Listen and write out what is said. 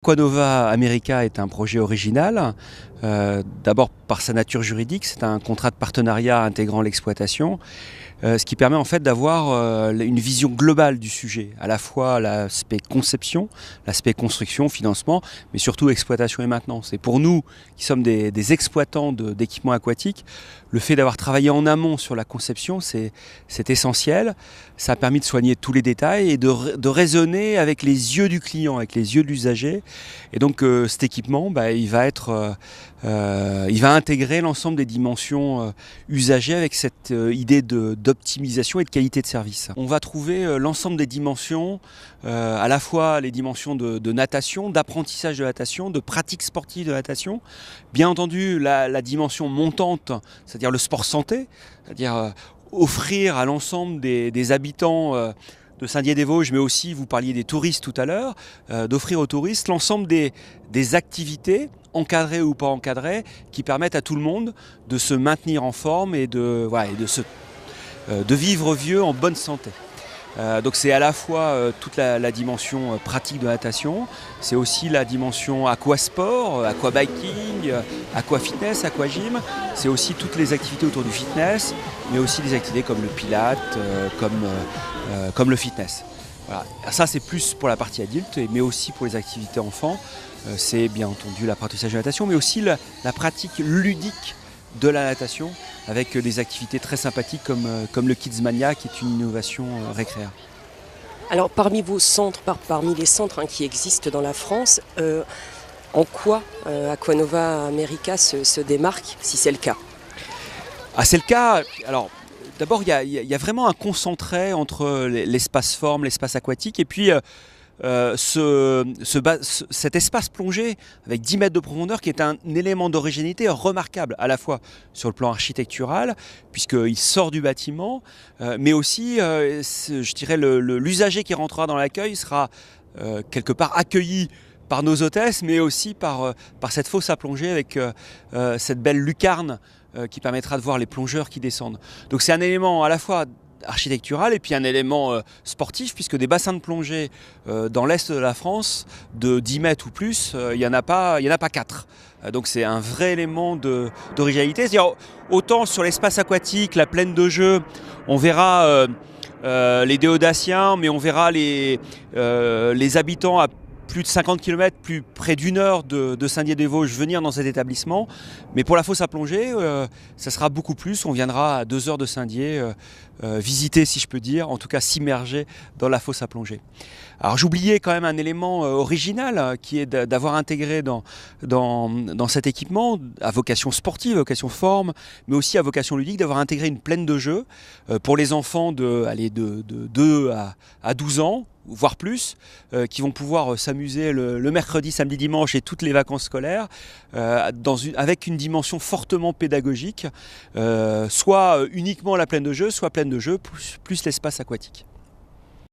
Aquanova America est un projet original, d'abord par sa nature juridique, c'est un contrat de partenariat intégrant l'exploitation, ce qui permet en fait d'avoir une vision globale du sujet, à la fois l'aspect conception, l'aspect construction, financement, mais surtout exploitation et maintenance. Et pour nous qui sommes des exploitants d'équipements aquatiques, le fait d'avoir travaillé en amont sur la conception, c'est essentiel. Ça a permis de soigner tous les détails et de raisonner avec les yeux du client, avec les yeux de l'usager. Et donc cet équipement, il va intégrer l'ensemble des dimensions usagées avec cette idée d'optimisation et de qualité de service. On va trouver l'ensemble des dimensions, à la fois les dimensions de natation, d'apprentissage de natation, de pratique sportive de natation. Bien entendu, la dimension montante, c'est-à-dire le sport santé, c'est-à-dire offrir à l'ensemble des habitants de Saint-Dié-des-Vosges, mais aussi, vous parliez des touristes tout à l'heure, d'offrir aux touristes l'ensemble des activités, encadrées ou pas encadrées, qui permettent à tout le monde de se maintenir en forme et de vivre vieux en bonne santé. Donc c'est à la fois toute la dimension pratique de natation, c'est aussi la dimension aquasport, aquabiking, aquafitness, aquagym, c'est aussi toutes les activités autour du fitness, mais aussi des activités comme le pilate, comme le fitness. Voilà. Ça c'est plus pour la partie adulte, mais aussi pour les activités enfants, c'est bien entendu l'apprentissage de natation, mais aussi la pratique ludique de la natation avec des activités très sympathiques comme le Kidsmania qui est une innovation récréa. Alors parmi vos centres, parmi les centres qui existent dans la France, en quoi Aquanova America se démarque, si c'est le cas? C'est le cas. Alors d'abord il y a vraiment un concentré entre l'espace forme, l'espace aquatique et puis cet espace plongé avec 10 mètres de profondeur qui est un élément d'originalité remarquable à la fois sur le plan architectural puisqu'il sort du bâtiment mais aussi je dirais l'usager qui rentrera dans l'accueil sera quelque part accueilli par nos hôtesses mais aussi par cette fosse à plonger avec cette belle lucarne qui permettra de voir les plongeurs qui descendent. Donc c'est un élément à la fois architectural et puis un élément sportif puisque des bassins de plongée dans l'est de la France de 10 mètres ou plus, il n'y en a pas 4. Donc c'est un vrai élément d'originalité. C'est-à-dire autant sur l'espace aquatique, la plaine de jeu, on verra les déodaciens, mais on verra les habitants à plus de 50 km, plus près d'une heure de Saint-Dié-des-Vosges venir dans cet établissement. Mais pour la fosse à plonger, ça sera beaucoup plus. On viendra à 2 heures de Saint-Dié visiter, si je peux dire, en tout cas s'immerger dans la fosse à plonger. Alors j'oubliais quand même un élément original qui est d'avoir intégré dans cet équipement, à vocation sportive, à vocation forme, mais aussi à vocation ludique, d'avoir intégré une plaine de jeu pour les enfants de 2 à 12 ans, voire plus, qui vont pouvoir s'amuser le mercredi, samedi, dimanche et toutes les vacances scolaires avec une dimension fortement pédagogique, soit uniquement la plaine de jeu, soit plaine de jeu plus l'espace aquatique.